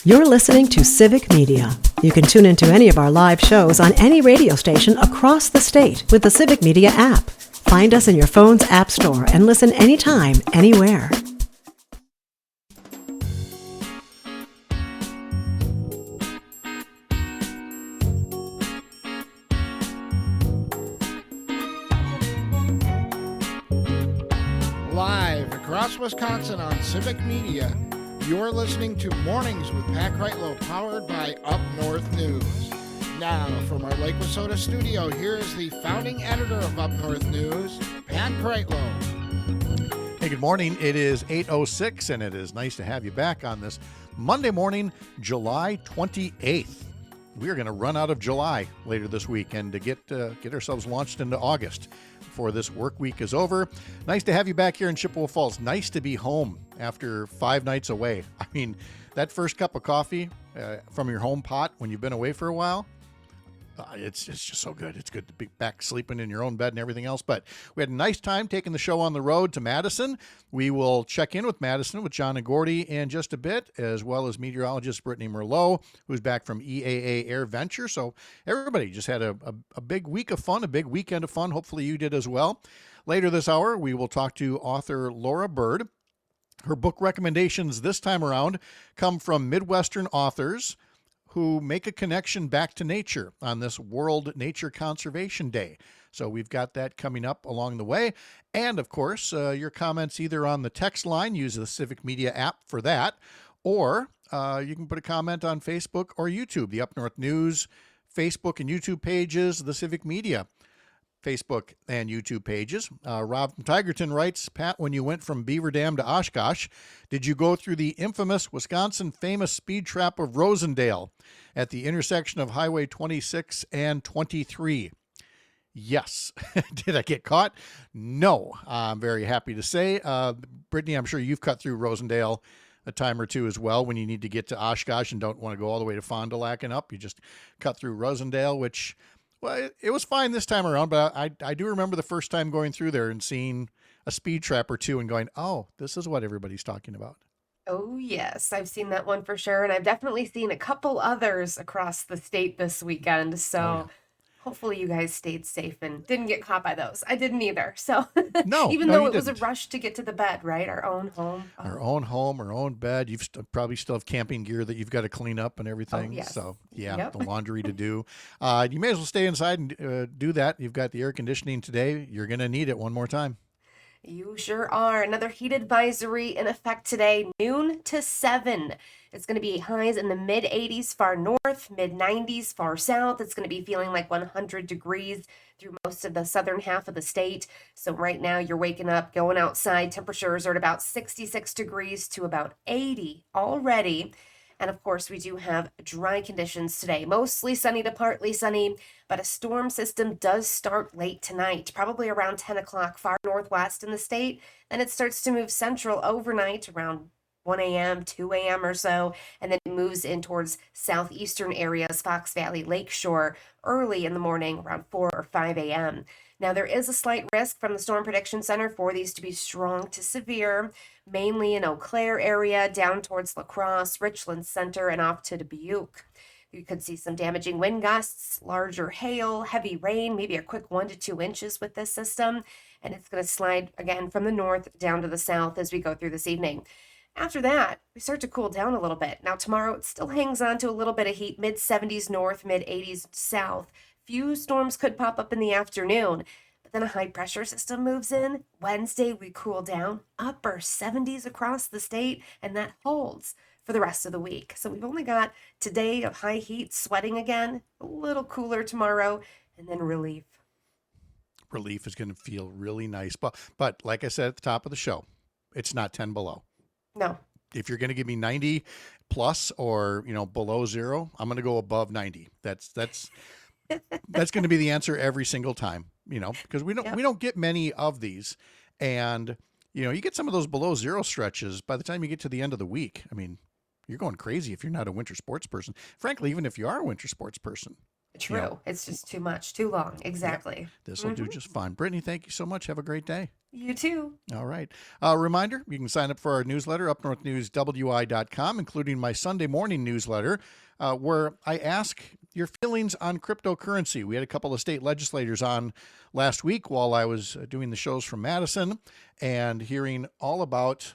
You're listening to Civic Media. You can tune into any of our live shows on any radio station across the state with the Civic Media app. Find us in your phone's app store and listen anytime, anywhere. Live across Wisconsin on Civic Media, you're listening to Mornings with Pat Kreitlow, powered by Up North News. Now, from our Lake Wissota studio, here is the founding editor of Up North News, Pat Kreitlow. Hey, good morning. It is 8:06, and it is nice to have you back on this Monday morning, July 28th. We are going to run out of July later this week and to get ourselves launched into August before this work week is over. Nice to have you back here in Chippewa Falls. Nice to be home after 5 nights away. I mean, that first cup of coffee from your home pot when you've been away for a while, it's just so good. It's good to be back sleeping in your own bed and everything else. But we had a nice time taking the show on the road to Madison. We will check in with Madison with John Gordy in just a bit, as well as meteorologist Brittany Merlot, who's back from EAA Air Venture. So everybody just had a big week of fun, a big weekend of fun. Hopefully you did as well. Later this hour, we will talk to author Laura Bird. Her book recommendations this time around come from Midwestern authors who make a connection back to nature on this World Nature Conservation Day. So we've got that coming up along the way. And of course, your comments either on the text line, use the Civic Media app for that, or you can put a comment on Facebook or YouTube, the Up North News Facebook and YouTube pages, the Civic Media Facebook and YouTube pages. Rob from Tigerton writes, Pat, when you went from Beaver Dam to Oshkosh, did you go through the infamous Wisconsin famous speed trap of Rosendale at the intersection of Highway 26 and 23? Yes. Did I get caught? No. I'm very happy to say. Brittany, I'm sure you've cut through Rosendale a time or two as well when you need to get to Oshkosh and don't want to go all the way to Fond du Lac and up. You just cut through Rosendale, which... Well, it was fine this time around, but I do remember the first time going through there and seeing a speed trap or two and going, oh, this is what everybody's talking about. Oh, yes. I've seen that one for sure. And I've definitely seen a couple others across the state this weekend. So hopefully you guys stayed safe and didn't get caught by those. I didn't either. So no, even no, though it was didn't. a rush to get to the bed, right? Our own home. Oh. Our own home, our own bed. You've probably still have camping gear that you've got to clean up and everything. Oh, yes. So, yeah, Yep. the laundry to do. You may as well stay inside and do that. You've got the air conditioning today. You're going to need it one more time. You sure are. Another heat advisory in effect today, noon to 7. It's going to be highs in the mid-80s far north, mid-90s far south. It's going to be feeling like 100 degrees through most of the southern half of the state. So right now you're waking up, going outside. Temperatures are at about 66 degrees to about 80 already. And of course, we do have dry conditions today, mostly sunny to partly sunny, but a storm system does start late tonight, probably around 10 o'clock far northwest in the state. Then it starts to move central overnight around 1 a.m., 2 a.m. or so, and then it moves in towards southeastern areas, Fox Valley, Lakeshore, early in the morning around 4 or 5 a.m. Now, there is a slight risk from the Storm Prediction Center for these to be strong to severe, mainly in Eau Claire area, down towards La Crosse, Richland Center, and off to Dubuque. You could see some damaging wind gusts, larger hail, heavy rain, maybe a quick 1 to 2 inches with this system, and it's going to slide again from the north down to the south as we go through this evening. After that, we start to cool down a little bit. Now, tomorrow, it still hangs on to a little bit of heat, mid-70s north, mid-80s south. Few storms could pop up in the afternoon, but then a high-pressure system moves in. Wednesday, we cool down, upper 70s across the state, and that holds for the rest of the week. So we've only got today of high heat, sweating again, a little cooler tomorrow, and then relief. Relief is going to feel really nice. But like I said at the top of the show, it's not 10 below. No. If you're going to give me 90 plus or, below 0, I'm going to go above 90. That's going to be the answer every single time, because we don't get many of these. And, you get some of those below 0 stretches by the time you get to the end of the week. I mean, you're going crazy if you're not a winter sports person. Frankly, even if you are a winter sports person. True. It's just too much, too long. Exactly. This will do just fine. Brittany, thank you so much. Have a great day. You too. All right. Reminder, you can sign up for our newsletter, upnorthnewswi.com, including my Sunday morning newsletter, where I ask your feelings on cryptocurrency. We had a couple of state legislators on last week while I was doing the shows from Madison and hearing all about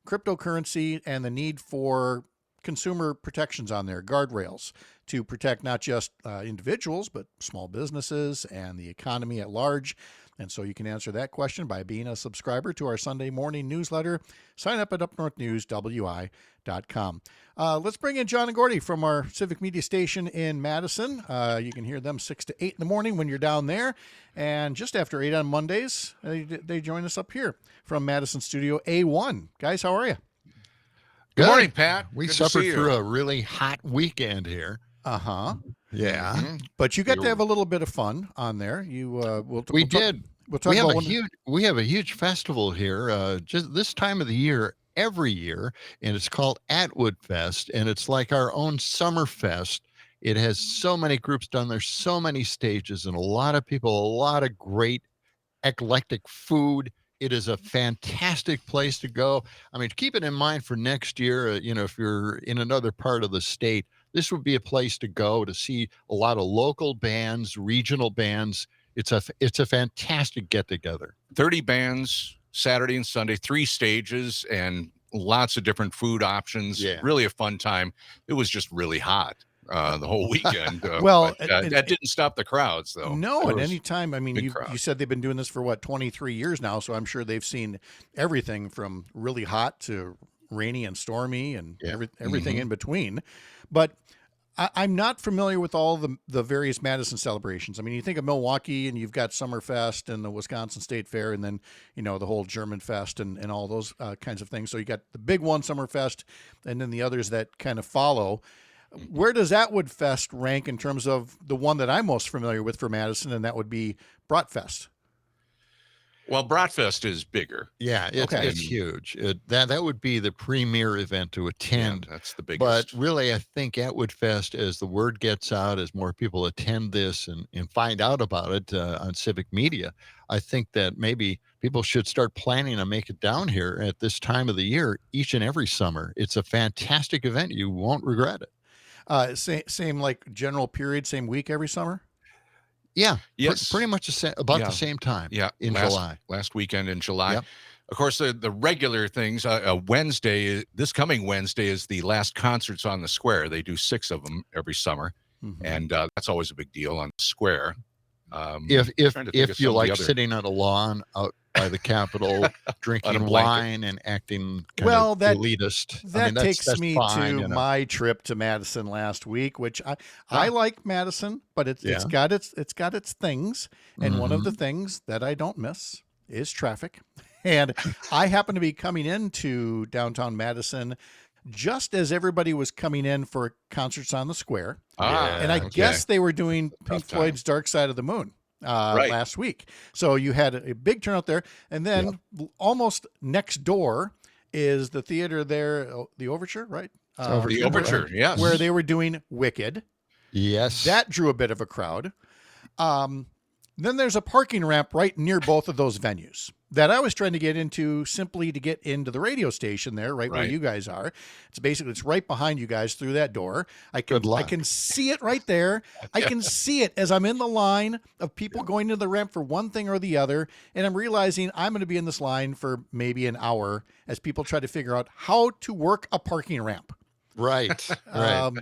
cryptocurrency and the need for consumer protections on there, guardrails to protect not just individuals, but small businesses and the economy at large. And so you can answer that question by being a subscriber to our Sunday morning newsletter. Sign up at upnorthnewswi.com. Let's bring in John and Gordy from our Civic Media station in Madison. You can hear them 6 to 8 in the morning when you're down there. And just after 8 on Mondays, they join us up here from Madison Studio A1. Guys, how are you? Good morning, Pat. We Good suffered to see you. through a really hot weekend here. Uh-huh. Yeah. Mhm. But you got to have a little bit of fun on there. We did. We'll talk We have about we have a huge festival here just this time of the year every year, and it's called Atwood Fest, and it's like our own summer fest. It has so many groups down there, so many stages, and a lot of people, a lot of great eclectic food. It is a fantastic place to go. I mean, keep it in mind for next year, if you're in another part of the state, this would be a place to go to see a lot of local bands, regional bands. It's a fantastic get together. 30 bands Saturday and Sunday, 3 stages, and lots of different food options. Yeah. Really a fun time. It was just really hot the whole weekend. Well, that didn't stop the crowds, though. No, It at was any time. I mean, big you crowd. said they've been doing this for 23 years now, so I'm sure they've seen everything from really hot to rainy and stormy and everything Mhm. in between. But I'm not familiar with all the various Madison celebrations. I mean, you think of Milwaukee and you've got Summerfest and the Wisconsin State Fair and then, the whole German Fest and all those kinds of things. So you got the big one, Summerfest, and then the others that kind of follow. Where does Atwood Fest rank in terms of the one that I'm most familiar with for Madison, and that would be Bratfest? Well, Bratfest is bigger. Yeah, it's Okay. it's huge. That would be the premier event to attend. Yeah, that's the biggest. But really, I think Atwood Fest, as the word gets out, as more people attend this and find out about it on Civic Media, I think that maybe people should start planning to make it down here at this time of the year, each and every summer. It's a fantastic event. You won't regret it. Same like general period, same week every summer? Yeah, Yes. pretty much about Yeah. the same time. Yeah, in July. last weekend in July. Yep. Of course, the regular things. This coming Wednesday is the last concerts on the square. They do 6 of them every summer, Mhm. and that's always a big deal on the square. If trying to think of you some of the like other- sitting on a lawn out by the Capitol, drinking blanket. wine and acting Well, that- elitist. That that's takes me fine, to my trip to Madison last week, which I like Madison, but it's Yeah. got its things, and one of the Mhm. things that I don't miss is traffic. And I happen to be coming into downtown Madison just as everybody was coming in for concerts on the square, and I okay. guess they were doing Pink Tough time. Floyd's Dark Side of the Moon Right. last week. So you had a big turnout there, and then almost next door is the theater there, the Overture, right? the Overture, yes. Where they were doing Wicked. Yes. That drew a bit of a crowd. Then there's a parking ramp right near both of those venues that I was trying to get into simply to get into the radio station there, right where Right. you guys are. It's right behind you guys through that door. Good luck. I can see it right there. I can see it as I'm in the line of people going to the ramp for one thing or the other, and I'm realizing I'm going to be in this line for maybe an hour as people try to figure out how to work a parking ramp. right. Right.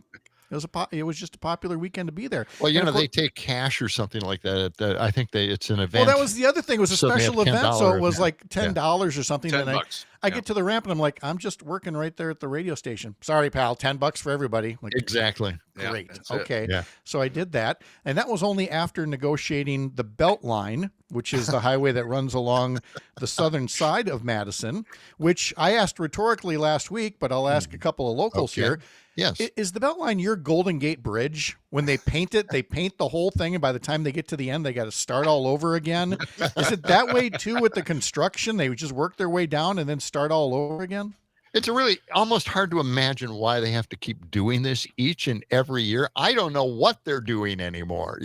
It was just a popular weekend to be there. Well, And of course- they take cash or something like that. I think it's an Well, event. that was the other thing. It was a So they have special event, so $10 it was event. like $10 or something. And $10. I get to the ramp and I'm like, I'm just working right there at the radio station. Sorry, pal, $10 for everybody. Like, exactly. Yeah, great. that's it. Okay. Yeah. So I did that. And that was only after negotiating the Belt Line, which is the highway that runs along the southern side of Madison, which I asked rhetorically last week, but I'll ask a couple of locals Okay. here. Yes. Is the Beltline your Golden Gate Bridge? When they paint it, they paint the whole thing, and by the time they get to the end, they got to start all over again. Is it that way too with the construction? They would just work their way down and then start all over again? It's really almost hard to imagine why they have to keep doing this each and every year. I don't know what they're doing anymore,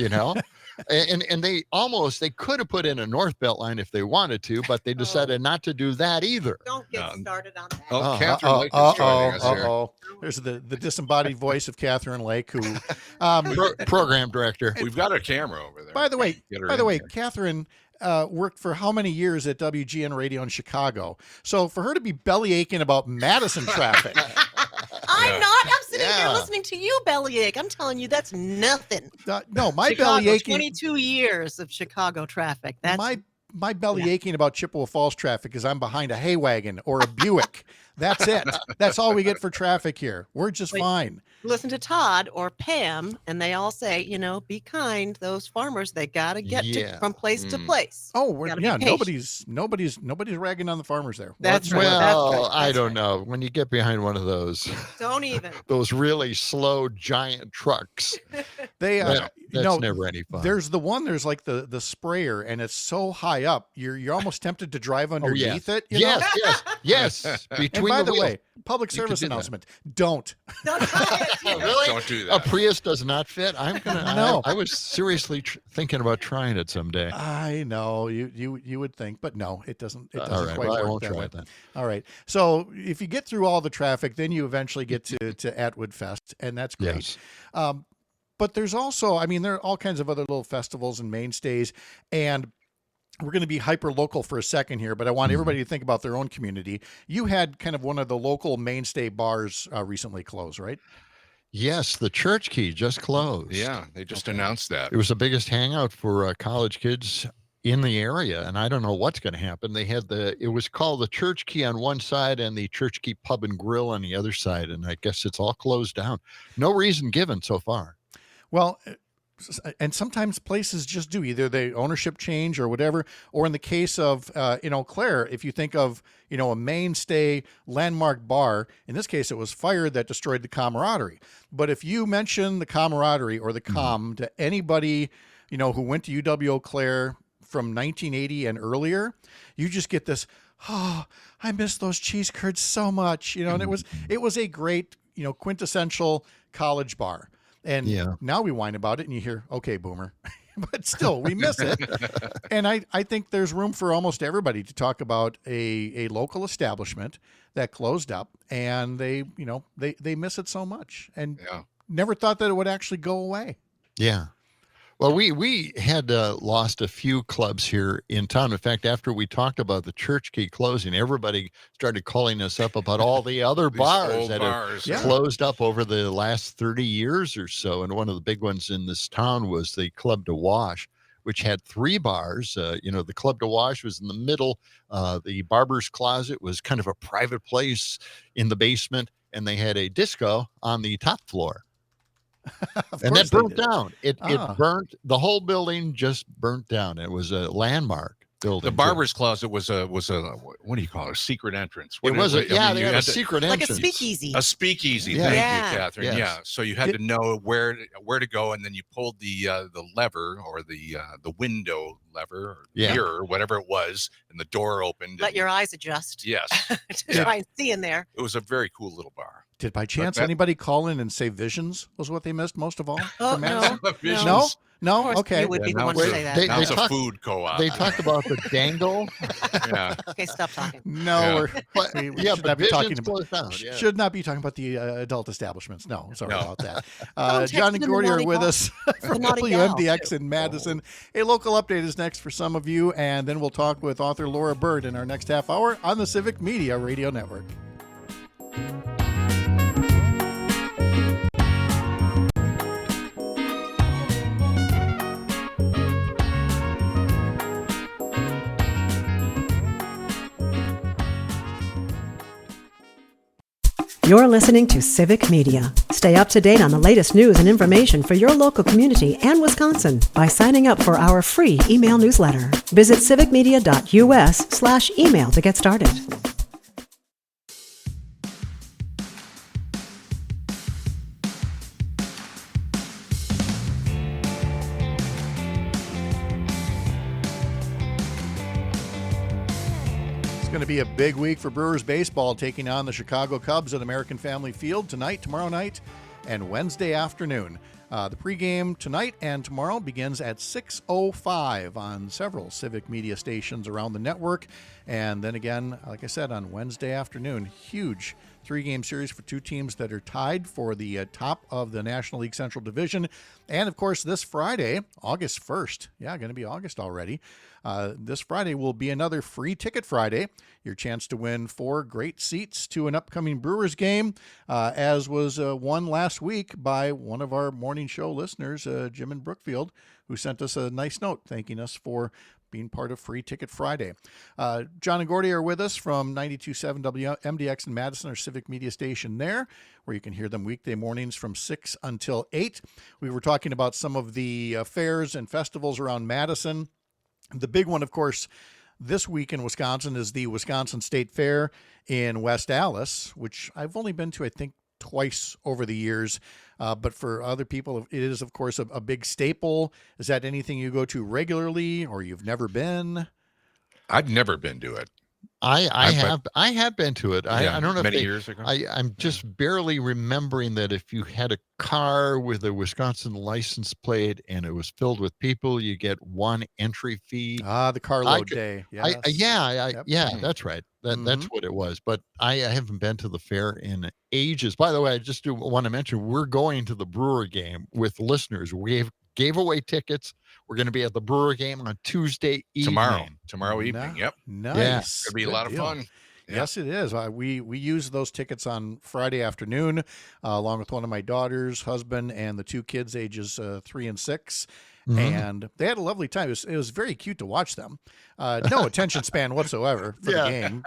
And they could have put in a north belt line if they wanted to, but they decided not to do that either. Don't get started on that. Oh, Catherine Lake is joining us here. There's the disembodied voice of Catherine Lake, who program director. We've got a camera over there. By the way, there. Catherine worked for how many years at WGN Radio in Chicago? So for her to be belly aching about Madison traffic. I'm not. I'm sitting here listening to you bellyache. I'm telling you, that's nothing. No, my Chicago, belly aching. 22 years of Chicago traffic. That's my belly aching about Chippewa Falls traffic is I'm behind a hay wagon or a Buick. That's it. That's all we get for traffic here. We're just fine. Listen to Todd or Pam, and they all say, be kind. Those farmers, they got to get from place to place. Oh, nobody's ragging on the farmers there. That's right. Well, I don't know. When you get behind one of those, don't even those really slow giant trucks. That's never any fun. There's like the sprayer, and it's so high up, you're almost tempted to drive underneath it. Yes. Between and by the way, public service announcement: don't really? Don't do that. A Prius does not fit. I'm gonna. No. I was seriously thinking about trying it someday. I know you would think, but no, it doesn't. It doesn't all right, quite well, work I won't that try way. it then. All right. So if you get through all the traffic, then you eventually get to Atwood Fest, and that's great. Yes. But there's also, there are all kinds of other little festivals and mainstays, and we're going to be hyper local for a second here, but I want everybody to think about their own community. You had kind of one of the local mainstay bars recently close, right? Yes, the Church Key just closed. Yeah, they just announced that. It was the biggest hangout for college kids in the area, and I don't know what's going to happen. They had it was called the Church Key on one side and the Church Key Pub and Grill on the other side, and I guess it's all closed down. No reason given so far. Well, and sometimes places just do, either the ownership change or whatever, or in the case of in Eau Claire, if you think of a mainstay landmark bar, in this case it was fire that destroyed the camaraderie. But if you mention the camaraderie or the to anybody who went to UW Eau Claire from 1980 and earlier, you just get this, I miss those cheese curds so much, and it was a great quintessential college bar. And now we whine about it and you hear, okay, boomer, but still we miss it. And I think there's room for almost everybody to talk about a local establishment that closed up, and they miss it so much and never thought that it would actually go away. Yeah. Well, we had lost a few clubs here in town. In fact, after we talked about the Church Key closing, everybody started calling us up about all the other bars that have closed up over the last 30 years or so. And one of the big ones in this town was the Club de Wash, which had 3 bars. The Club de Wash was in the middle. The Barber's Closet was kind of a private place in the basement, and they had a disco on the top floor. And that burnt down. It burnt. The whole building just burnt down. It was a landmark building. The Barber's Closet was a what do you call it? A secret entrance. They had a secret entrance. Like a speakeasy. A speakeasy. Thank you, Catherine. Yes. Yeah. So you had to know where to go, and then you pulled the lever or the window lever or mirror, whatever it was, and the door opened. Let your eyes adjust. Yes. To try and see in there. It was a very cool little bar. Did by chance anybody call in and say Visions was what they missed most of all? Oh, No? Okay. You would be the one to say that. It's a food co-op. They talked about the dangle. Yeah. Okay, stop talking. No, we should not be talking about should not be talking about the adult establishments. No, sorry about that. John Gordy are with us from WMDX in Madison. A local update is next for some of you, and then we'll talk with author Laura Bird in our next half hour on the Civic Media Radio Network. You're listening to Civic Media. Stay up to date on the latest news and information for your local community and Wisconsin by signing up for our free email newsletter. Visit civicmedia.us/email to get started. Going to be a big week for Brewers baseball, taking on the Chicago Cubs at American Family Field tonight, tomorrow night, and Wednesday afternoon. The pregame tonight and tomorrow begins at 6:05 on several Civic Media stations around the network. And then again, like I said, on Wednesday afternoon, huge 3-game series for 2 teams that are tied for the top of the National League Central Division. And, of course, this Friday, August 1st, going to be August already, this Friday will be another Free Ticket Friday, your chance to win 4 great seats to an upcoming Brewers game, as was won last week by one of our morning show listeners, Jim in Brookfield, who sent us a nice note thanking us for being part of Free Ticket Friday. John and Gordy are with us from 92.7 WMDX in Madison, our Civic Media station there, where you can hear them weekday mornings from 6 until 8. We were talking about some of the fairs and festivals around Madison. The big one, of course, this week in Wisconsin is the Wisconsin State Fair in West Allis, which I've only been to, I think, twice over the years. But for other people, it is, of course, a big staple. Is that anything you go to regularly or you've never been? I've never been to it. I have been to it. I don't know many if years ago. I'm just barely remembering that if you had a car with a Wisconsin license plate and it was filled with people, you get 1 entry fee. The carload day. Yes. That's right. That's what it was. But I haven't been to the fair in ages. By the way, I just do want to mention we're going to the Brewer game with listeners. We gave away tickets. We're going to be at the Brewer game on Tuesday evening. Tomorrow evening. Yep. Nice. Yeah. It's going to be a lot of fun. Yeah. Yes, it is. We used those tickets on Friday afternoon, along with one of my daughters, husband, and the 2 kids, ages 3 and 6. And they had a lovely time. It was very cute to watch them. No attention span whatsoever for the game.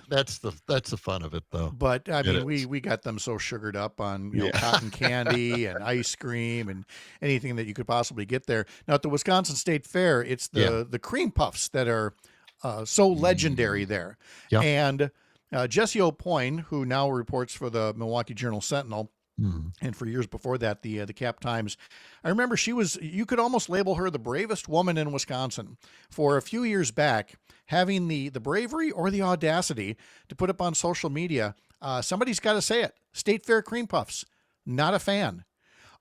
That's the fun of it, though. But I mean, we got them so sugared up on cotton candy and ice cream and anything that you could possibly get there. Now at the Wisconsin State Fair, it's the cream puffs that are so legendary there. Yep. And Jessie O'Poyne, who now reports for the Milwaukee Journal-Sentinel, and for years before that, the Cap Times, I remember you could almost label her the bravest woman in Wisconsin for a few years back, having the bravery or the audacity to put up on social media, somebody's got to say it, State Fair cream puffs, not a fan.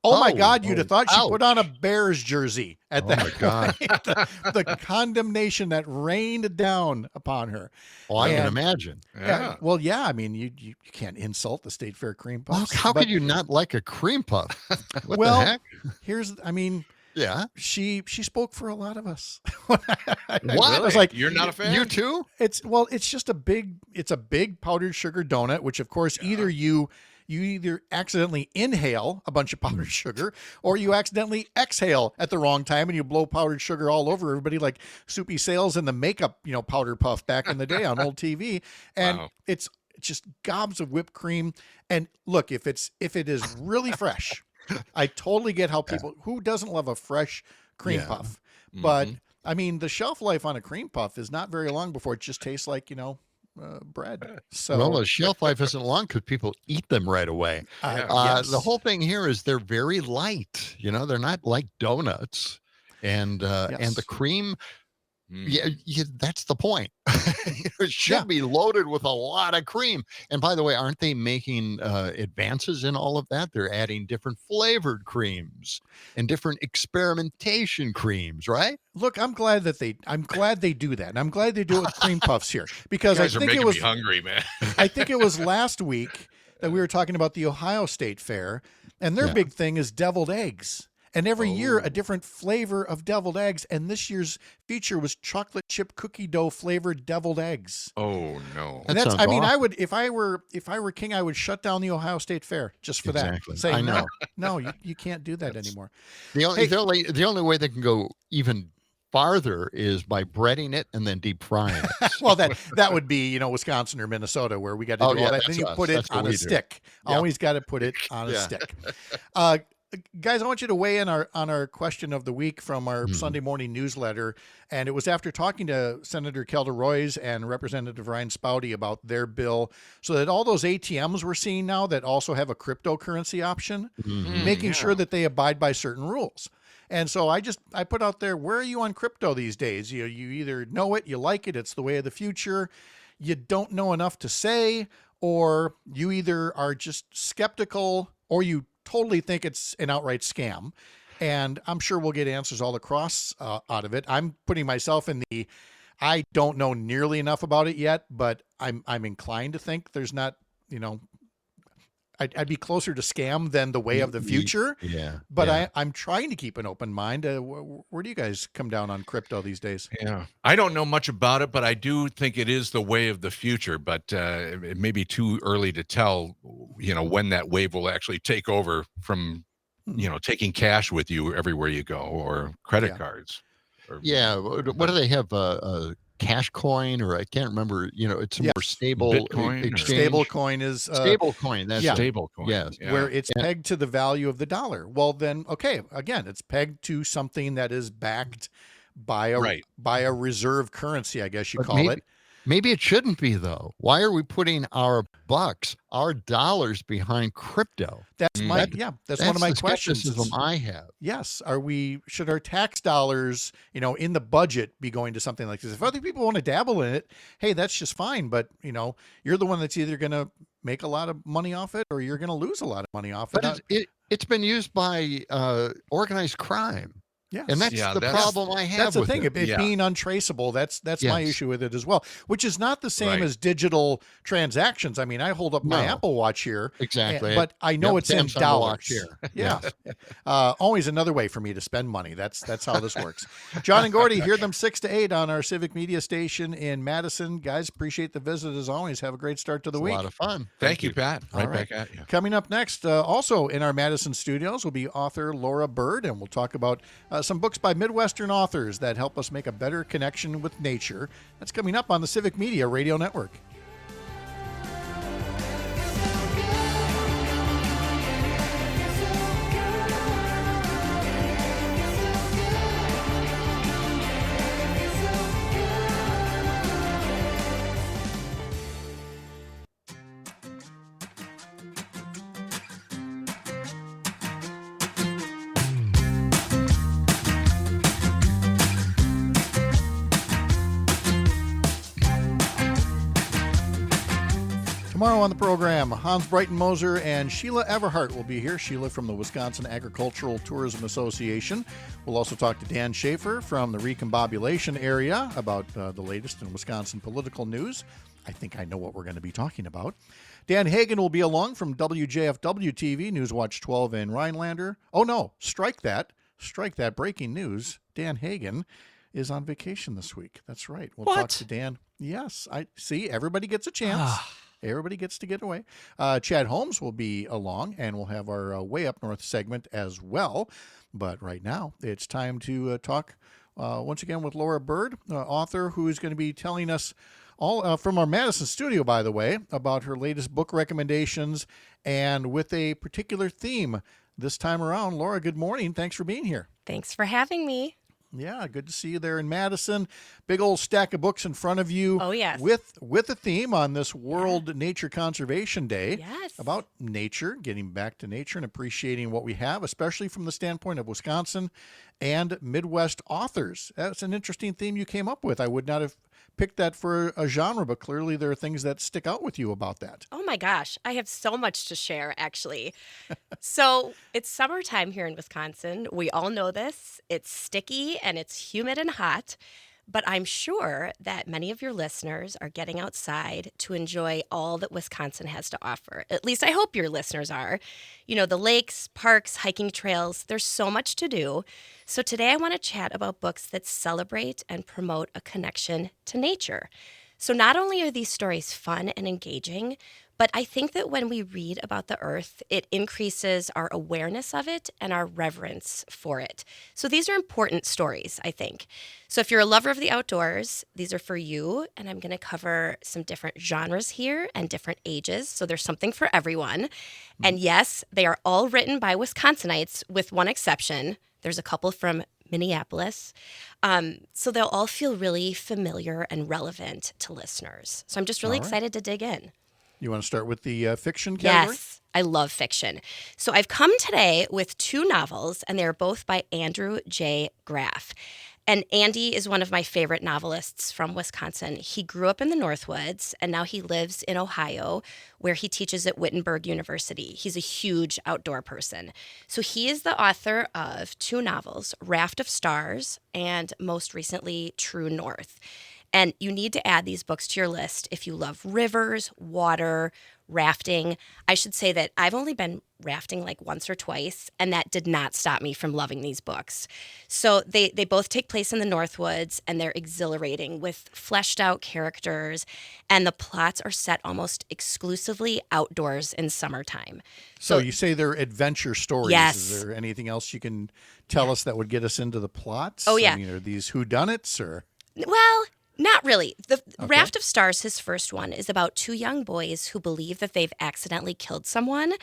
Oh my God, you'd have thought she put on a Bears jersey at that point. The condemnation that rained down upon her. Oh, I can imagine. Yeah. Well, I mean, you can't insult the State Fair cream puffs. How could you not like a cream puff? What well, the heck? She spoke for a lot of us. What? I was like, you're not a fan? You too? It's just a big powdered sugar donut, which of course either you either accidentally inhale a bunch of powdered sugar or you accidentally exhale at the wrong time and you blow powdered sugar all over everybody, like Soupy Sales and the makeup, powder puff back in the day on old TV. And it's just gobs of whipped cream. And look, if it is really fresh, I totally get how who doesn't love a fresh cream puff? But I mean, the shelf life on a cream puff is not very long before it just tastes like, bread. So the shelf life isn't long because people eat them right away. Yes. The whole thing here is they're very light. They're not like donuts, and the cream. Yeah, that's the point. It should be loaded with a lot of cream. And by the way, aren't they making advances in all of that? They're adding different flavored creams and different experimentation creams, right? Look, I'm glad they do that. And I'm glad they do it with cream puffs here because I think it was me hungry, man. I think it was last week that we were talking about the Ohio State Fair, and their big thing is deviled eggs. And every year, a different flavor of deviled eggs. And this year's feature was chocolate chip cookie dough flavored deviled eggs. Oh no! And that's. I mean, I would if I were king, I would shut down the Ohio State Fair just for that. Say I know. No, you can't do that anymore. The only way they can go even farther is by breading it and then deep frying it. Well, that would be Wisconsin or Minnesota where we got to do all that. Then you put it on a stick. Always got to put it on a stick. Guys, I want you to weigh in on our question of the week from our Sunday morning newsletter. And it was after talking to Senator Kelda Roys and Representative Ryan Spouty about their bill, so that all those ATMs we're seeing now that also have a cryptocurrency option, making sure that they abide by certain rules. And so I put out there, where are you on crypto these days? You either know it, you like it, it's the way of the future, you don't know enough to say, or you either are just skeptical or you totally think it's an outright scam. And I'm sure we'll get answers all across out of it. I'm putting myself in the, I don't know nearly enough about it yet, but I'm inclined to think there's not, I'd be closer to scam than the way of the future. Yeah. But I'm trying to keep an open mind. Where do you guys come down on crypto these days? Yeah. I don't know much about it, but I do think it is the way of the future. But it may be too early to tell, when that wave will actually take over from taking cash with you everywhere you go, or credit cards. What do they have? Cash coin, or I can't remember. It's a more stable Bitcoin exchange. Stable coin is stable coin. That's stable coin. Yes, where it's pegged to the value of the dollar. Well, then, okay, again, it's pegged to something that is backed by a reserve currency, I guess you call it. Maybe it shouldn't be, though. Why are we putting our bucks, our dollars behind crypto? That's one of my questions. Skepticism I have. Yes. Should our tax dollars, in the budget be going to something like this? If other people want to dabble in it, hey, that's just fine. But, you're the one that's either going to make a lot of money off it or you're going to lose a lot of money off it. But it's been used by organized crime. Yes. And that's the problem I have. That's the with thing. It being untraceable. That's my issue with it as well, which is not the same as digital transactions. I mean, I hold up my Apple Watch here. Exactly. But I know it's in dollars. Here. Yeah. Always another way for me to spend money. That's how this works. John and Gordy, hear them 6 to 8 on our Civic Media station in Madison. Guys, appreciate the visit as always. Have a great start to the week. A lot of fun. Thank you, Pat. Right back at you. Coming up next, also in our Madison studios, will be author Laura Bird, and we'll talk about some books by Midwestern authors that help us make a better connection with nature. That's coming up on the Civic Media Radio Network. Tomorrow on the program, Hans Breitenmoser and Sheila Everhart will be here. Sheila from the Wisconsin Agricultural Tourism Association. We'll also talk to Dan Schaefer from the Recombobulation area about the latest in Wisconsin political news. I think I know what we're going to be talking about. Dan Hagen will be along from WJFW TV, Newswatch 12 in Rhinelander. Oh no, strike that. Breaking news. Dan Hagen is on vacation this week. That's right. We'll talk to Dan. Yes, I see. Everybody gets a chance. Everybody gets to get away. Chad Holmes will be along, and we'll have our Way Up North segment as well. But right now, it's time to talk once again with Laura Bird, author who is going to be telling us all from our Madison studio, by the way, about her latest book recommendations and with a particular theme this time around. Laura, good morning. Thanks for being here. Thanks for having me. Yeah, good to see you there in Madison. Big old stack of books in front of you. Oh, yes. With a theme on this World Nature Conservation Day. Yes. About nature, getting back to nature and appreciating what we have, especially from the standpoint of Wisconsin and Midwest authors. That's an interesting theme you came up with. I would not have picked that for a genre, but clearly there are things that stick out with you about that. Oh my gosh, I have so much to share, actually. So it's summertime here in Wisconsin. We all know this. It's sticky and it's humid and hot. But I'm sure that many of your listeners are getting outside to enjoy all that Wisconsin has to offer. At least I hope your listeners are. You know, the lakes, parks, hiking trails, there's so much to do. So today I want to chat about books that celebrate and promote a connection to nature. So not only are these stories fun and engaging, but I think that when we read about the earth, it increases our awareness of it and our reverence for it. So these are important stories, I think. So if you're a lover of the outdoors, these are for you. And I'm going to cover some different genres here and different ages. So there's something for everyone. And yes, they are all written by Wisconsinites with one exception. There's a couple from Minneapolis. So they'll all feel really familiar and relevant to listeners. So I'm just really excited to dig in. You want to start with the fiction category? Yes, I love fiction. So I've come today with two novels, and they're both by Andrew J. Graff. And Andy is one of my favorite novelists from Wisconsin. He grew up in the Northwoods, and now he lives in Ohio, where he teaches at Wittenberg University. He's a huge outdoor person. So he is the author of 2 novels, Raft of Stars, and most recently, True North. And you need to add these books to your list if you love rivers, water, rafting. I should say that I've only been rafting like once or twice, and that did not stop me from loving these books. So they both take place in the Northwoods, and they're exhilarating with fleshed out characters, and the plots are set almost exclusively outdoors in summertime. So you say they're adventure stories. Yes. Is there anything else you can tell us that would get us into the plots? Oh, yeah. I mean, are these whodunits or? Well, not really. The Raft of Stars, his first one, is about 2 young boys who believe that they've accidentally killed someone.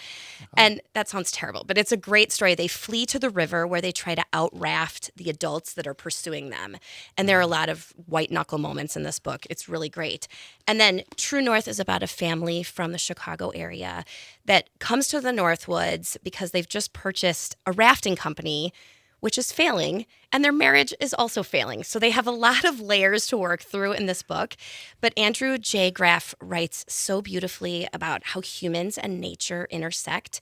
And that sounds terrible, but it's a great story. They flee to the river where they try to out-raft the adults that are pursuing them. And there are a lot of white-knuckle moments in this book. It's really great. And then True North is about a family from the Chicago area that comes to the Northwoods because they've just purchased a rafting company, which is failing, and their marriage is also failing. So they have a lot of layers to work through in this book. But Andrew J. Graff writes so beautifully about how humans and nature intersect,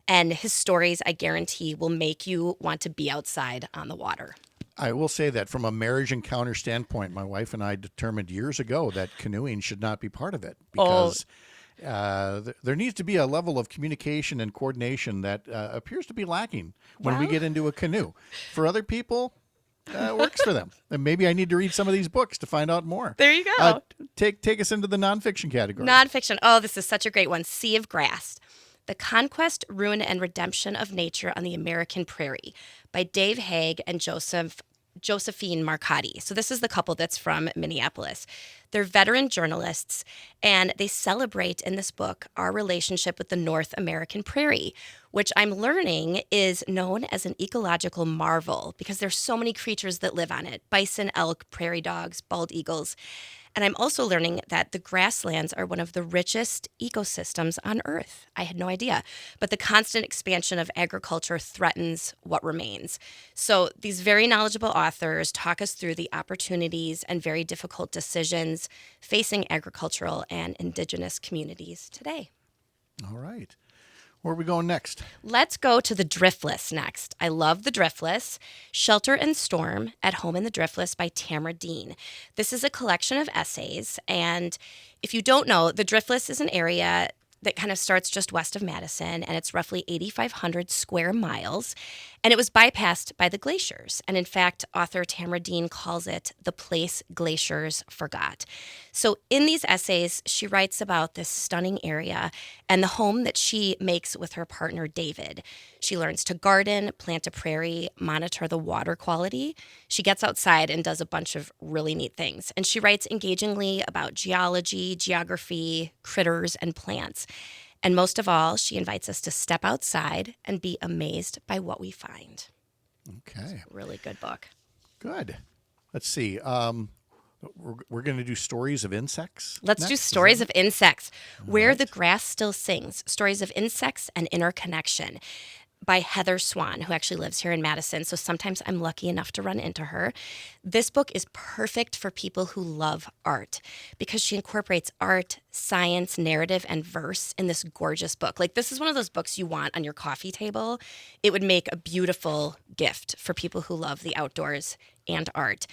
and his stories, I guarantee, will make you want to be outside on the water. I will say that from a marriage encounter standpoint, my wife and I determined years ago that canoeing should not be part of it because there needs to be a level of communication and coordination that appears to be lacking when we get into a canoe. For other people, it works for them. And maybe I need to read some of these books to find out more. There you go. Take us into the nonfiction category. Nonfiction. Oh, this is such a great one. Sea of Grass. The Conquest, Ruin, and Redemption of Nature on the American Prairie by Dave Haig and Josephine Marcotti. So this is the couple that's from Minneapolis. They're veteran journalists, and they celebrate in this book our relationship with the North American prairie, which I'm learning is known as an ecological marvel because there's so many creatures that live on it: bison, elk, prairie dogs, bald eagles. And I'm also learning that the grasslands are one of the richest ecosystems on Earth. I had no idea. But the constant expansion of agriculture threatens what remains. So these very knowledgeable authors talk us through the opportunities and very difficult decisions facing agricultural and indigenous communities today. All right. Where are we going next? Let's go to the Driftless next. I love the Driftless. Shelter and Storm, At Home in the Driftless by Tamara Dean. This is a collection of essays, and if you don't know, the Driftless is an area that kind of starts just west of Madison, and it's roughly 8,500 square miles, and it was bypassed by the glaciers. And in fact, author Tamara Dean calls it the place glaciers forgot. So in these essays, she writes about this stunning area and the home that she makes with her partner, David. She learns to garden, plant a prairie, monitor the water quality. She gets outside and does a bunch of really neat things. And she writes engagingly about geology, geography, critters, and plants. And most of all, she invites us to step outside and be amazed by what we find. Okay. It's a really good book. Good. Let's see. We're going to do stories of insects. Let's do stories of insects. Where the Grass Still Sings. Stories of Insects and Interconnection by Heather Swan, who actually lives here in Madison. So sometimes I'm lucky enough to run into her. This book is perfect for people who love art because she incorporates art, science, narrative, and verse in this gorgeous book. Like, this is one of those books you want on your coffee table. It would make a beautiful gift for people who love the outdoors and art.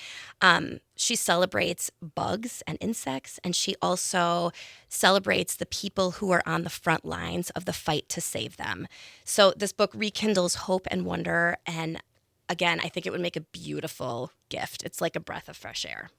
She celebrates bugs and insects, and she also celebrates the people who are on the front lines of the fight to save them. So this book rekindles hope and wonder, and again, I think it would make a beautiful gift. It's like a breath of fresh air.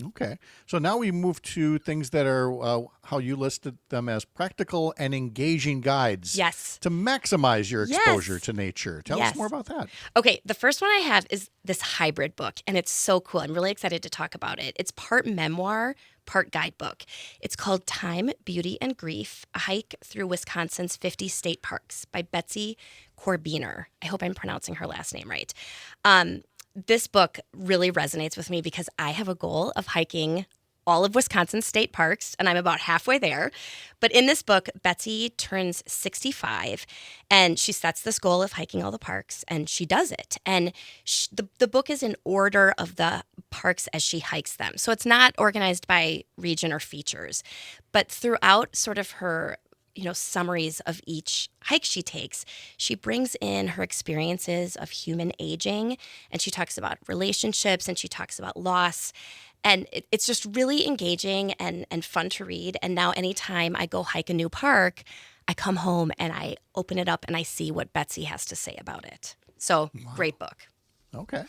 Okay. So now we move to things that are how you listed them as practical and engaging guides. Yes. To maximize your exposure to nature. Tell us more about that. Okay. The first one I have is this hybrid book, and it's so cool. I'm really excited to talk about it. It's part memoir, part guidebook. It's called Time, Beauty, and Grief, A Hike Through Wisconsin's 50 State Parks by Betsy Corbiner. I hope I'm pronouncing her last name right. This book really resonates with me because I have a goal of hiking all of Wisconsin state parks, and I'm about halfway there. But in this book, Betsy turns 65, and she sets this goal of hiking all the parks, and she does it. And the book is in order of the parks as she hikes them. So it's not organized by region or features. But throughout sort of her summaries of each hike she takes, she brings in her experiences of human aging, and she talks about relationships, and she talks about loss. And it's just really engaging and fun to read. And now anytime I go hike a new park, I come home and I open it up and I see what Betsy has to say about it. So, Great book. Okay.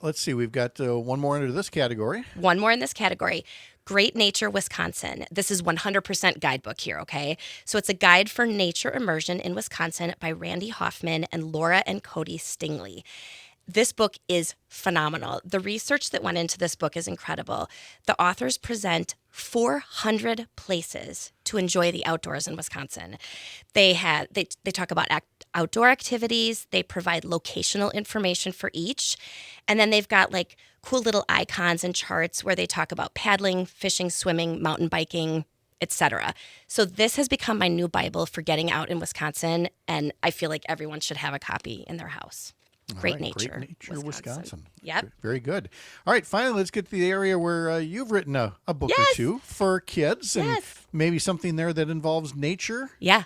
Let's see. We've got one more into this category. One more in this category. Great Nature, Wisconsin. This is 100% guidebook here, okay? So it's a guide for nature immersion in Wisconsin by Randy Hoffman and Laura and Cody Stingley. This book is phenomenal. The research that went into this book is incredible. The authors present 400 places to enjoy the outdoors in Wisconsin. They talk about outdoor activities. They provide locational information for each. And then they've got like cool little icons and charts where they talk about paddling, fishing, swimming, mountain biking, etc. So this has become my new Bible for getting out in Wisconsin, and I feel like everyone should have a copy in their house. Great Nature, Wisconsin. Yep. Very good. All right, finally, let's get to the area where you've written a book or two for kids, and maybe something there that involves nature. Yeah.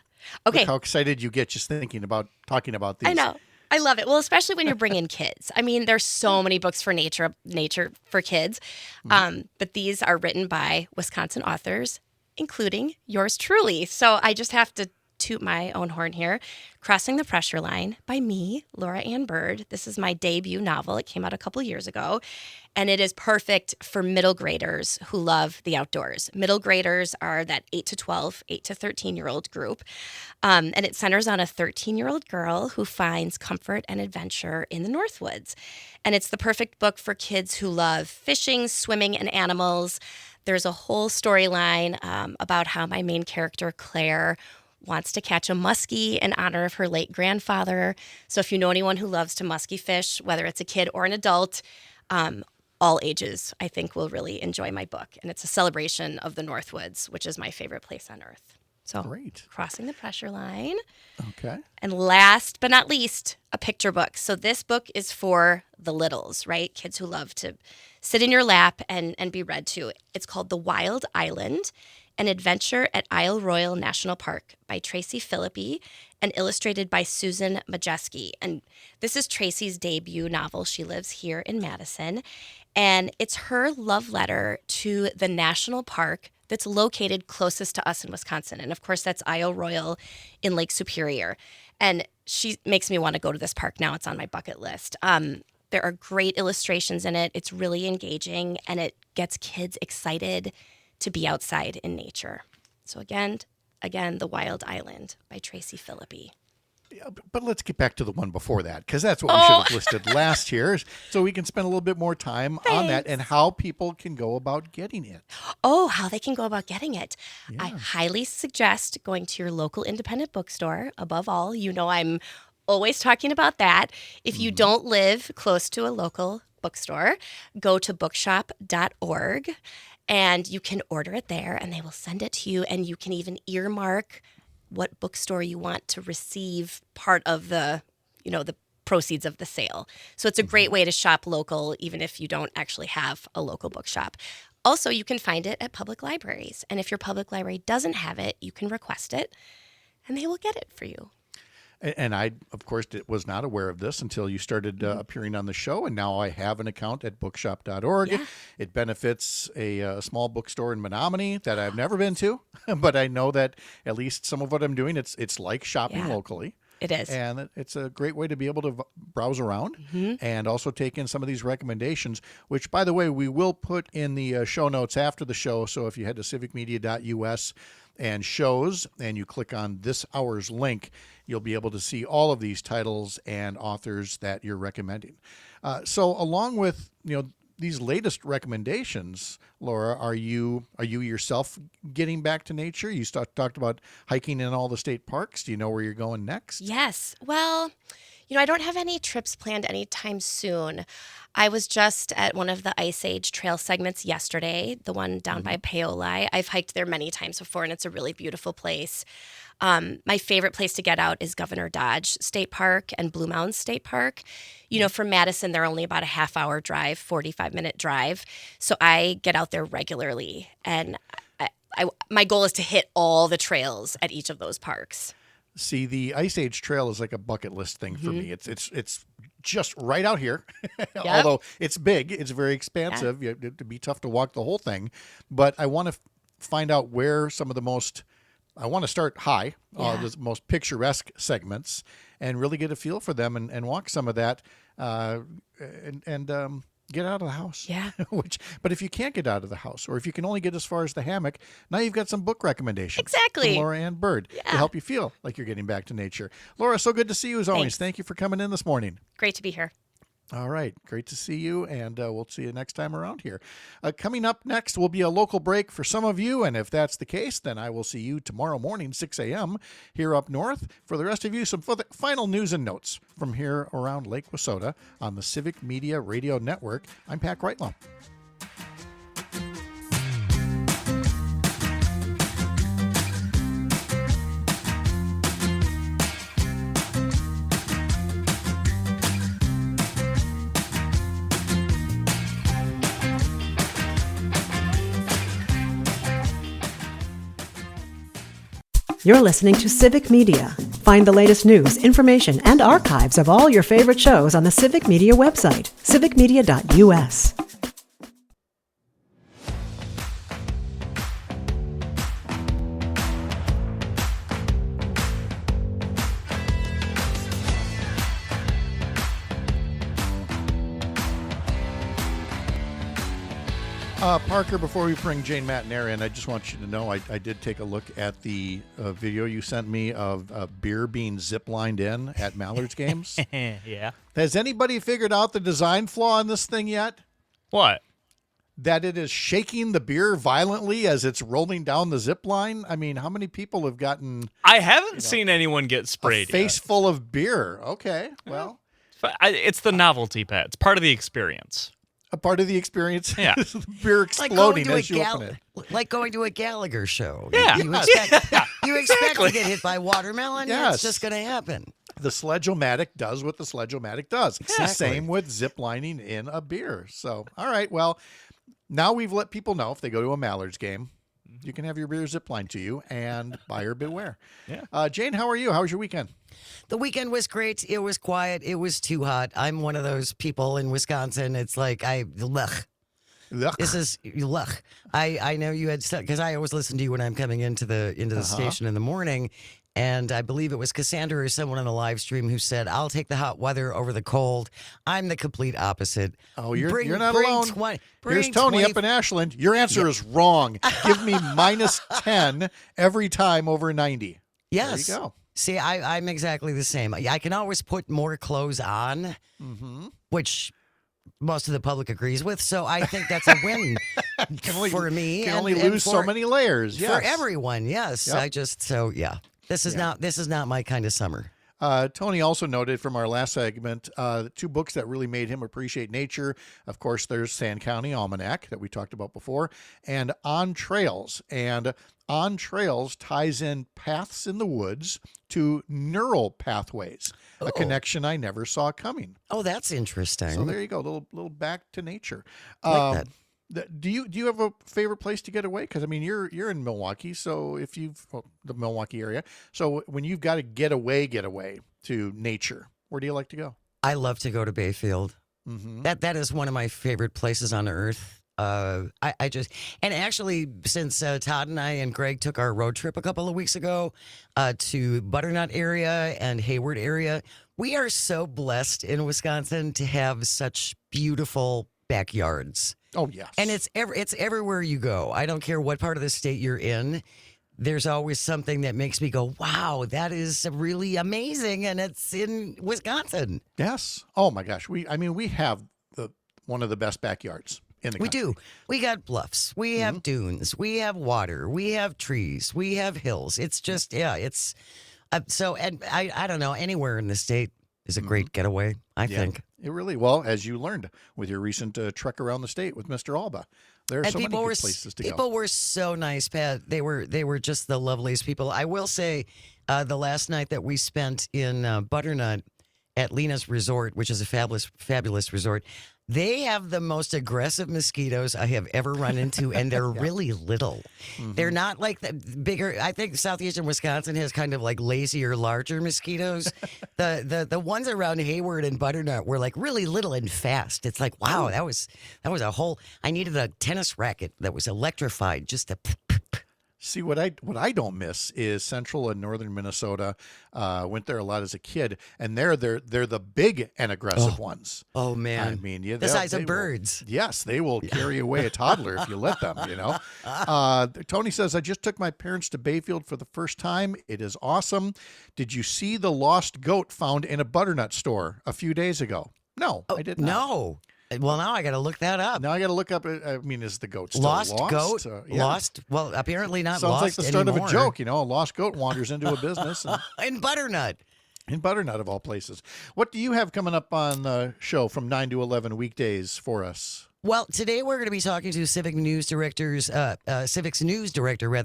Okay. Look how excited you get just thinking about talking about these. I know. I love it. Well, especially when you're bringing kids. I mean, there's so many books for nature for kids, but these are written by Wisconsin authors, including yours truly. So I just have to toot my own horn here. Crossing the Pressure Line by me, Laura Ann Bird. This is my debut novel. It came out a couple years ago, and it is perfect for middle graders who love the outdoors. Middle graders are that 8 to 12, 8 to 13-year-old group, and it centers on a 13-year-old girl who finds comfort and adventure in the Northwoods. And it's the perfect book for kids who love fishing, swimming, and animals. There's a whole storyline about how my main character, Claire, wants to catch a muskie in honor of her late grandfather. So if you know anyone who loves to muskie fish, whether it's a kid or an adult, all ages, I think, will really enjoy my book. And it's a celebration of the Northwoods, which is my favorite place on earth. So Great. Crossing the Pressure Line. Okay. And last but not least, a picture book. So this book is for the littles, right? Kids who love to sit in your lap and be read to. It's called The Wild Island, An Adventure at Isle Royale National Park by Tracy Philippi and illustrated by Susan Majeski. And this is Tracy's debut novel. She lives here in Madison. And it's her love letter to the national park that's located closest to us in Wisconsin. And of course, that's Isle Royale in Lake Superior. And she makes me want to go to this park now. It's on my bucket list. There are great illustrations in it. It's really engaging, and it gets kids excited to be outside in nature. So again, The Wild Island by Tracy Philippi. Yeah, but let's get back to the one before that, because that's what we should have listed last year, so we can spend a little bit more time on that and how people can go about getting it. Oh, how they can go about getting it. Yeah. I highly suggest going to your local independent bookstore. Above all, I'm always talking about that. If you don't live close to a local bookstore, go to bookshop.org. And you can order it there, and they will send it to you. And you can even earmark what bookstore you want to receive part of the proceeds of the sale. So it's a great way to shop local, even if you don't actually have a local bookshop. Also, you can find it at public libraries. And if your public library doesn't have it, you can request it, and they will get it for you. And I, of course, was not aware of this until you started appearing on the show, and now I have an account at bookshop.org. Yeah. It benefits a small bookstore in Menominee that I've never been to, but I know that at least some of what I'm doing, it's like shopping locally. It is. And it's a great way to be able to browse around and also take in some of these recommendations, which, by the way, we will put in the show notes after the show. So if you head to civicmedia.us and shows, and you click on this hour's link, you'll be able to see all of these titles and authors that you're recommending. So along with, these latest recommendations, Laura, are you yourself getting back to nature? You talked about hiking in all the state parks. Do you know where you're going next? Yes. Well, I don't have any trips planned anytime soon. I was just at one of the Ice Age trail segments yesterday, the one down by Paoli. I've hiked there many times before, and it's a really beautiful place. My favorite place to get out is Governor Dodge State Park and Blue Mountains State Park. From Madison, they're only about a half-hour drive, 45-minute drive. So I get out there regularly, and my goal is to hit all the trails at each of those parks. See, the Ice Age Trail is like a bucket list thing for me. It's just right out here. Although it's big, it's very expansive. It'd be tough to walk the whole thing. But I want to find out where some of the most, I want to start high, the most picturesque segments, and really get a feel for them and walk some of that and get out of the house. Yeah. But if you can't get out of the house, or if you can only get as far as the hammock, now you've got some book recommendations. Exactly. From Laura Ann Bird to help you feel like you're getting back to nature. Laura, so good to see you as always. Thanks. Thank you for coming in this morning. Great to be here. All right. Great to see you, and we'll see you next time around here. Coming up next will be a local break for some of you, and if that's the case, then I will see you tomorrow morning, 6 a.m. here up north. For the rest of you, some final news and notes from here around Lake Wissota on the Civic Media Radio Network. I'm Pat Greitlow. You're listening to Civic Media. Find the latest news, information, and archives of all your favorite shows on the Civic Media website, civicmedia.us. Parker, before we bring Jane Matenaer in, I just want you to know I did take a look at the video you sent me of beer being zip-lined in at Mallard's games. Yeah. Has anybody figured out the design flaw in this thing yet? What? That it is shaking the beer violently as it's rolling down the zip line? I mean, how many people have gotten... I haven't seen anyone get sprayed a face full of beer. Okay, well... It's the novelty, Pat. It's part of the experience. A part of the experience Yeah. is the beer exploding as you open it. Like going to a Gallagher show. Yeah. You expect to get hit by watermelon. Yes. It's just going to happen. The Sledge-O-Matic does what the Sledge-O-Matic does. Exactly. Same with ziplining in a beer. So, all right, well, now we've let people know if they go to a Mallard's game, you can have your beer ziplined to you, and buyer beware. Yeah. Jane, how are you? How was your weekend? The weekend was great. It was quiet. It was too hot. I'm one of those people in Wisconsin. It's like, Ugh. This is, ugh. I know you had, because I always listen to you when I'm coming into the station in the morning. And I believe it was Cassandra or someone on the live stream who said, I'll take the hot weather over the cold. I'm the complete opposite. Oh, you're not alone. Here's Bring Tony 20 up in Ashland. Your answer is wrong. Give me minus 10 every time over 90. Yes. There you go. See, I'm exactly the same. I can always put more clothes on, which most of the public agrees with. So I think that's a win for me. You can only lose so many layers. Yes. For everyone, yes. Yep. This is not my kind of summer. Tony also noted from our last segment, two books that really made him appreciate nature. Of course, there's Sand County Almanac that we talked about before, and On Trails. And On Trails ties in paths in the woods to neural pathways, a connection I never saw coming. Oh, that's interesting. So there you go, little back to nature. Like that. Do you have a favorite place to get away? Because I mean, you're in Milwaukee, so the Milwaukee area. So when you've got to get away to nature, where do you like to go? I love to go to Bayfield. Mm-hmm. That is one of my favorite places on earth. I just, and actually, since Todd and I and Greg took our road trip a couple of weeks ago to Butternut area and Hayward area, we are so blessed in Wisconsin to have such beautiful backyards. Oh, yes. And it's everywhere you go. I don't care what part of the state you're in. There's always something that makes me go, wow, that is really amazing. And it's in Wisconsin. Yes. Oh, my gosh. We have one of the best backyards in the country. We do. We got bluffs. We have dunes. We have water. We have trees. We have hills. It's just, it's so, and I don't know, anywhere in the state is a great getaway, I think. It really, well, as you learned with your recent trek around the state with Mr. Alba, there are so many good places to go. People were so nice, Pat. They were just the loveliest people. I will say, the last night that we spent in Butternut at Lena's Resort, which is a fabulous resort, they have the most aggressive mosquitoes I have ever run into, and they're really little. They're not like the bigger. I think southeastern Wisconsin has kind of like lazier, larger mosquitoes. The ones around Hayward and Butternut were like really little and fast. It's like, wow, that was a whole. I needed a tennis racket that was electrified just to. See, what I don't miss is central and northern Minnesota. Went there a lot as a kid, and they're the big and aggressive ones. Oh man! I mean, the size of birds. Yes, they will carry away a toddler if you let them. Tony says, I just took my parents to Bayfield for the first time. It is awesome. Did you see the lost goat found in a butternut store a few days ago? No, I did not. No. Well, now I got to look that up. Now I got to look up. I mean, is the goat still lost? Goat? Lost? Well, apparently not Sounds lost like the start anymore. of a joke. A lost goat wanders into a business. In Butternut. In Butternut, of all places. What do you have coming up on the show from 9 to 11 weekdays for us? Well, today we're going to be talking to Civic's news director,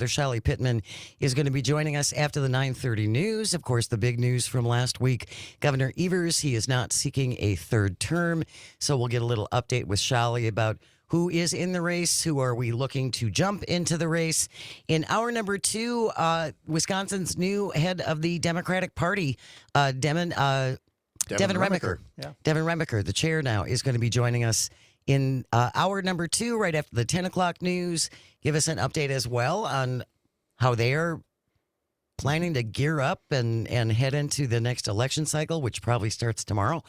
Shelley Pittman, is going to be joining us after the 9:30 news. Of course, the big news from last week, Governor Evers, he is not seeking a third term. So we'll get a little update with Shelley about who is in the race, who are we looking to jump into the race. In hour number 2, Wisconsin's new head of the Democratic Party, Devin Remiker. Yeah. Devin Remiker, the chair now, is going to be joining us in hour number 2, right after the 10 o'clock news. Give us an update as well on how they are planning to gear up and head into the next election cycle, which probably starts tomorrow.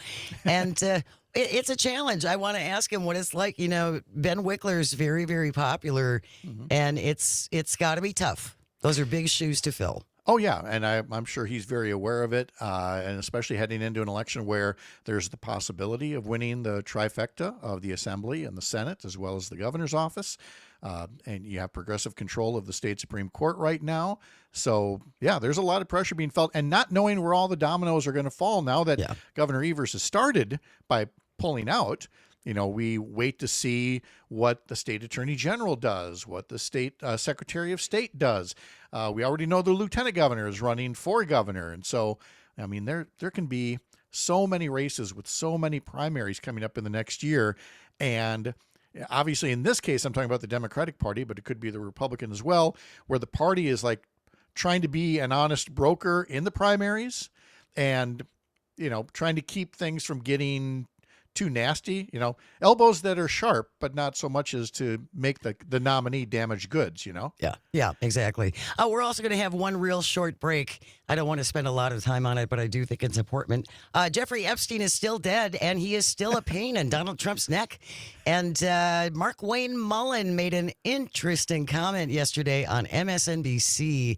And it's a challenge. I want to ask him what it's like. Ben Wickler's very, very popular, and it's got to be tough. Those are big shoes to fill. Oh, yeah, and I'm sure he's very aware of it, and especially heading into an election where there's the possibility of winning the trifecta of the Assembly and the Senate, as well as the governor's office, and you have progressive control of the state Supreme Court right now. So, yeah, there's a lot of pressure being felt, and not knowing where all the dominoes are going to fall now that Governor Evers has started by pulling out. We wait to see what the state attorney general does, what the state secretary of state does. We already know the lieutenant governor is running for governor. And so, I mean, there can be so many races with so many primaries coming up in the next year. And obviously, in this case, I'm talking about the Democratic Party, but it could be the Republican as well, where the party is like trying to be an honest broker in the primaries and, trying to keep things from getting too nasty, elbows that are sharp, but not so much as to make the nominee damage goods, Yeah, exactly. We're also going to have one real short break. I don't want to spend a lot of time on it, but I do think it's important. Jeffrey Epstein is still dead, and he is still a pain in Donald Trump's neck. And Mark Wayne Mullen made an interesting comment yesterday on MSNBC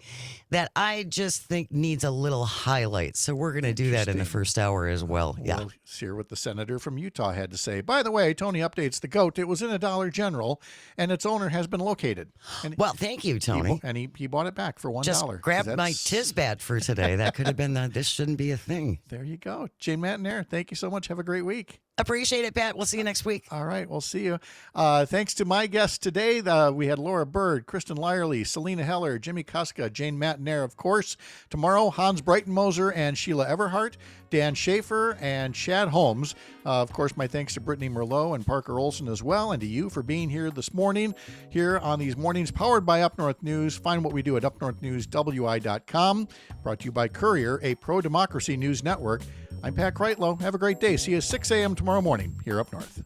that I just think needs a little highlight. So we're going to do that in the first hour as well. We'll hear what the senator from Utah had to say. By the way, Tony updates the goat. It was in a Dollar General, and its owner has been located. And well, thank you, Tony. He bought it back for $1. Just grabbed my Tisbat for today. That could have been this shouldn't be a thing. There you go. Jane Matenaer, thank you so much. Have a great week. Appreciate it, Pat. We'll see you next week. All right, we'll see you. Thanks to my guests today. We had Laura Bird, Kristen Lyerly, Selena Heller, Jimmy Kuska, Jane Matenaer, of course. Tomorrow, Hans Breitenmoser and Sheila Everhart, Dan Schaefer, and Chad Holmes. Of course, my thanks to Brittany Merlot and Parker Olson as well, and to you for being here this morning, here on these mornings powered by Up North News. Find what we do at upnorthnewswi.com. Brought to you by Courier, a pro-democracy news network. I'm Pat Kreitlow. Have a great day. See you at 6 a.m. tomorrow morning here up north.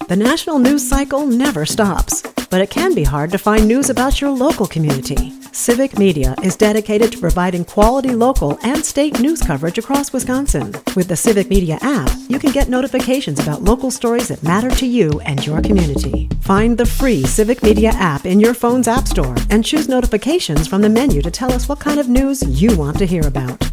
The national news cycle never stops, but it can be hard to find news about your local community. Civic Media is dedicated to providing quality local and state news coverage across Wisconsin. With the Civic Media app, you can get notifications about local stories that matter to you and your community. Find the free Civic Media app in your phone's app store and choose notifications from the menu to tell us what kind of news you want to hear about.